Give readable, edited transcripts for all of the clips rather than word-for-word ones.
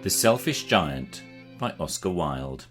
The Selfish Giant by Oscar Wilde.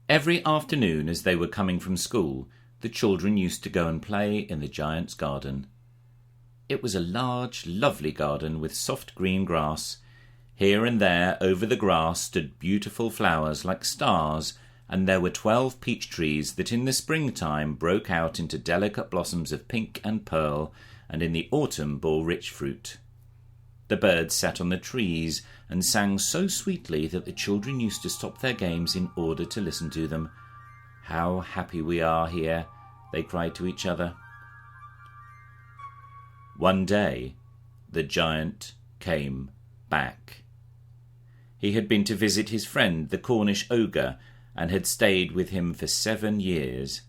Every afternoon as they were coming from school, the children used to go and play in the giant's garden. It was a large, lovely garden with soft green grass. Here and there over the grass stood beautiful flowers like stars, and there were 12 peach trees that in the springtime broke out into delicate blossoms of pink and pearl, and in the autumn bore rich fruit. The birds sat on the trees and sang so sweetly that the children used to stop their games in order to listen to them. "How happy we are here," they cried to each other. One day, the giant came back. He had been to visit his friend, the Cornish ogre, and had stayed with him for 7 years.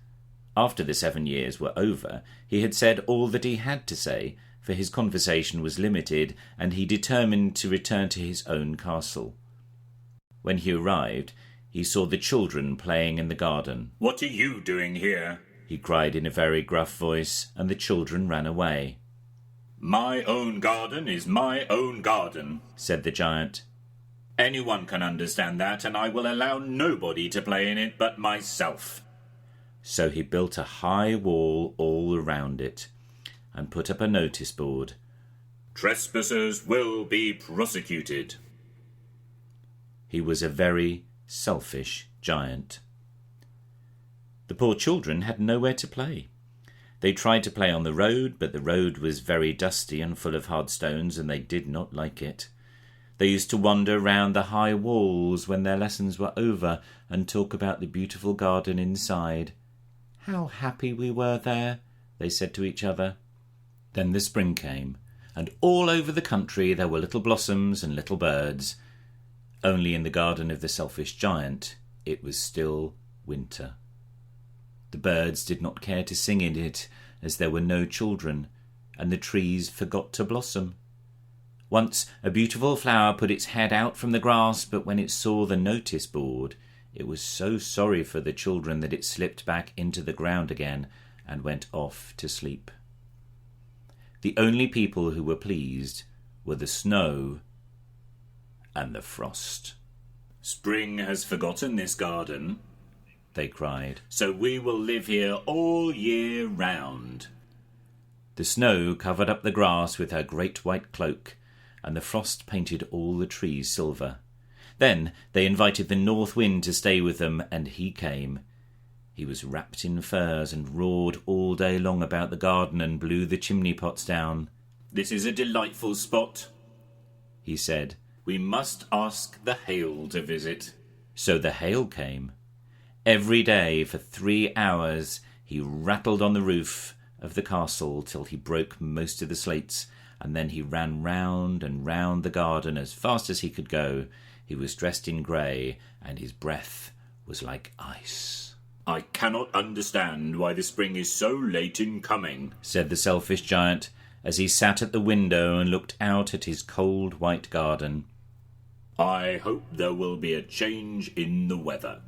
After the 7 years were over, he had said all that he had to say, for his conversation was limited, and he determined to return to his own castle. When he arrived, he saw the children playing in the garden. "What are you doing here?" he cried in a very gruff voice, and the children ran away. "My own garden is my own garden," said the giant. "Anyone can understand that, and I will allow nobody to play in it but myself." So he built a high wall all around it, and put up a notice board. "Trespassers will be prosecuted." He was a very selfish giant. The poor children had nowhere to play. They tried to play on the road, but the road was very dusty and full of hard stones, and they did not like it. They used to wander round the high walls when their lessons were over and talk about the beautiful garden inside. "How happy we were there," they said to each other. Then the spring came, and all over the country there were little blossoms and little birds. Only in the garden of the selfish giant it was still winter. The birds did not care to sing in it, as there were no children, and the trees forgot to blossom. Once a beautiful flower put its head out from the grass, but when it saw the notice board, it was so sorry for the children that it slipped back into the ground again and went off to sleep. The only people who were pleased were the snow and the frost. "Spring has forgotten this garden," they cried, "so we will live here all year round." The snow covered up the grass with her great white cloak, and the frost painted all the trees silver. Then they invited the north wind to stay with them, and he came. He was wrapped in furs and roared all day long about the garden and blew the chimney pots down. "This is a delightful spot," he said. "We must ask the hail to visit." So the hail came. Every day for 3 hours he rattled on the roof of the castle till he broke most of the slates, and then he ran round and round the garden as fast as he could go. He was dressed in grey, and his breath was like ice. "I cannot understand why the spring is so late in coming," said the selfish giant, as he sat at the window and looked out at his cold white garden. "I hope there will be a change in the weather."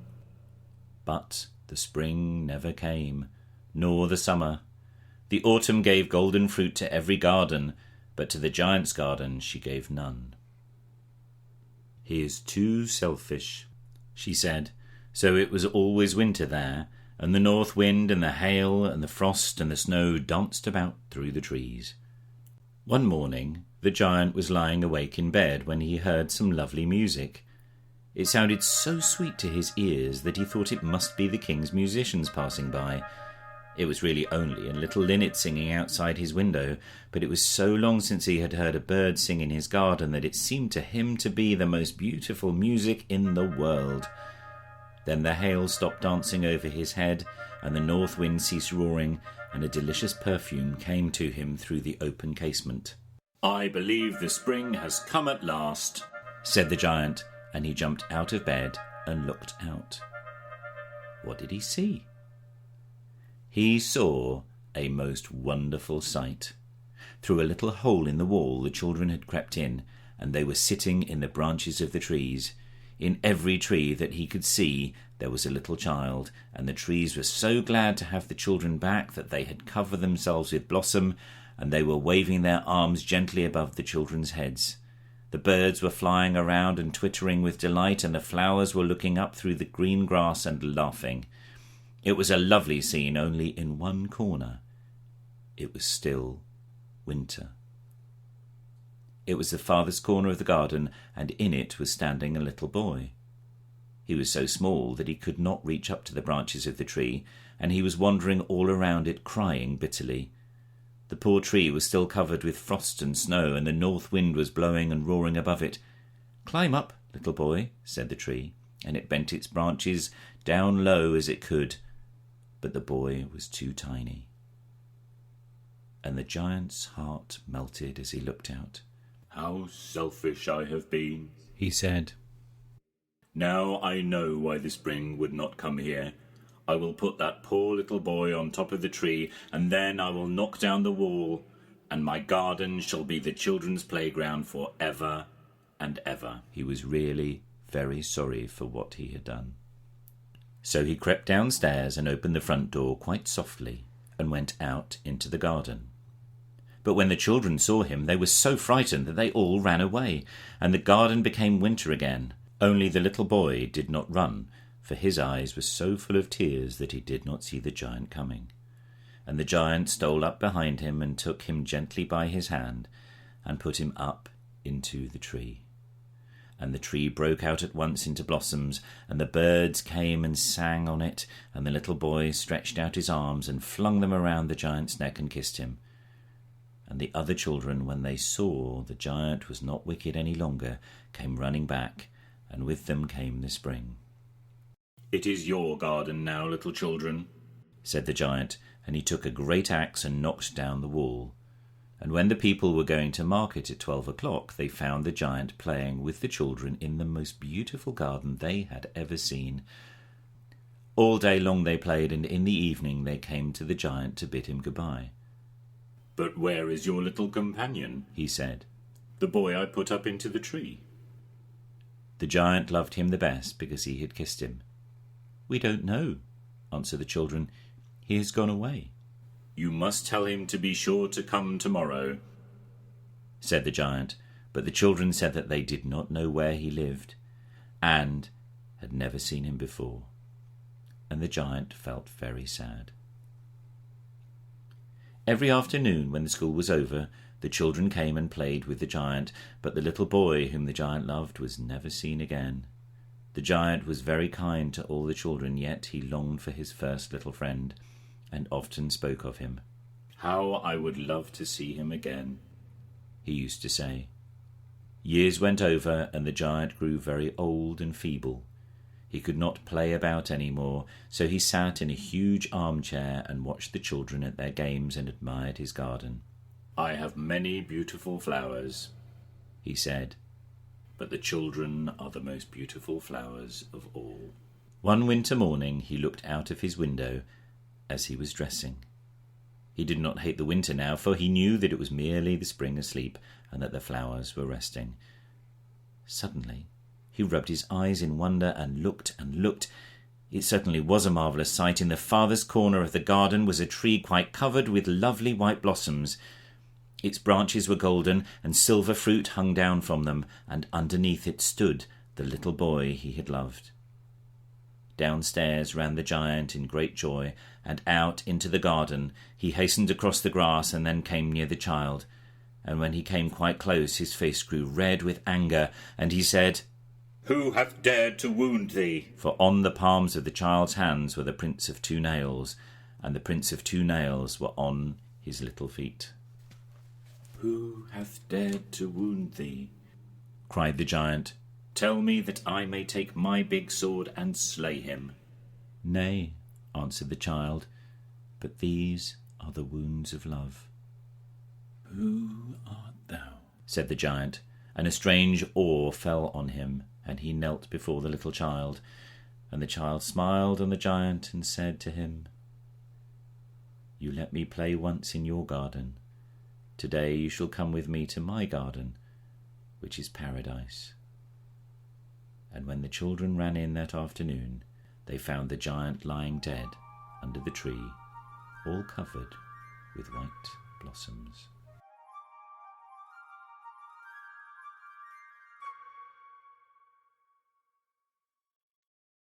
But the spring never came, nor the summer. The autumn gave golden fruit to every garden, but to the giant's garden she gave none. "He is too selfish," she said. So it was always winter there, and the north wind and the hail and the frost and the snow danced about through the trees. One morning the giant was lying awake in bed when he heard some lovely music. It sounded so sweet to his ears that he thought it must be the king's musicians passing by. It was really only a little linnet singing outside his window, but it was so long since he had heard a bird sing in his garden that it seemed to him to be the most beautiful music in the world. Then the hail stopped dancing over his head, and the north wind ceased roaring, and a delicious perfume came to him through the open casement. "I believe the spring has come at last," said the giant, and he jumped out of bed and looked out. What did he see? He saw a most wonderful sight. Through a little hole in the wall the children had crept in, and they were sitting in the branches of the trees. In every tree that he could see there was a little child, and the trees were so glad to have the children back that they had covered themselves with blossom, and they were waving their arms gently above the children's heads. The birds were flying around and twittering with delight, and the flowers were looking up through the green grass and laughing. It was a lovely scene, only in one corner it was still winter. It was the farthest corner of the garden, and in it was standing a little boy. He was so small that he could not reach up to the branches of the tree, and he was wandering all around it, crying bitterly. The poor tree was still covered with frost and snow, and the north wind was blowing and roaring above it. "Climb up, little boy," said the tree, and it bent its branches down low as it could, but the boy was too tiny. And the giant's heart melted as he looked out. "How selfish I have been," he said. "Now I know why the spring would not come here. I will put that poor little boy on top of the tree, and then I will knock down the wall, and my garden shall be the children's playground for ever and ever." He was really very sorry for what he had done. So he crept downstairs and opened the front door quite softly and went out into the garden. But when the children saw him, they were so frightened that they all ran away, and the garden became winter again. Only the little boy did not run, for his eyes were so full of tears that he did not see the giant coming. And the giant stole up behind him and took him gently by his hand and put him up into the tree. And the tree broke out at once into blossoms, and the birds came and sang on it, and the little boy stretched out his arms and flung them around the giant's neck and kissed him. And the other children, when they saw the giant was not wicked any longer, came running back, and with them came the spring. "It is your garden now, little children," said the giant, and he took a great axe and knocked down the wall. And when the people were going to market at 12 o'clock, they found the giant playing with the children in the most beautiful garden they had ever seen. All day long they played, and in the evening they came to the giant to bid him goodbye. "But where is your little companion?" he said. "The boy I put up into the tree." The giant loved him the best because he had kissed him. "We don't know," answered the children. "He has gone away." "You must tell him to be sure to come tomorrow," said the giant, but the children said that they did not know where he lived, and had never seen him before, and the giant felt very sad. Every afternoon when the school was over, the children came and played with the giant, but the little boy whom the giant loved was never seen again. The giant was very kind to all the children, yet he longed for his first little friend, and often spoke of him. "How I would love to see him again," he used to say. Years went over, and the giant grew very old and feeble. He could not play about any more, so he sat in a huge armchair and watched the children at their games and admired his garden. "I have many beautiful flowers," he said, "but the children are the most beautiful flowers of all." One winter morning he looked out of his window as he was dressing. He did not hate the winter now, for he knew that it was merely the spring asleep and that the flowers were resting. Suddenly he rubbed his eyes in wonder and looked and looked. It certainly was a marvellous sight. In the farthest corner of the garden was a tree quite covered with lovely white blossoms. Its branches were golden, and silver fruit hung down from them, and underneath it stood the little boy he had loved. Downstairs ran the giant in great joy, and out into the garden. He hastened across the grass and then came near the child. And when he came quite close, his face grew red with anger, and he said, "Who hath dared to wound thee?" For on the palms of the child's hands were the prints of 2 nails, and the prints of 2 nails were on his little feet. "Who hath dared to wound thee?" cried the giant. "Tell me that I may take my big sword and slay him." "Nay," answered the child, "but these are the wounds of love." "Who art thou?" said the giant, and a strange awe fell on him, and he knelt before the little child. And the child smiled on the giant and said to him, "You let me play once in your garden. Today you shall come with me to my garden, which is paradise." And when the children ran in that afternoon, they found the giant lying dead under the tree, all covered with white blossoms.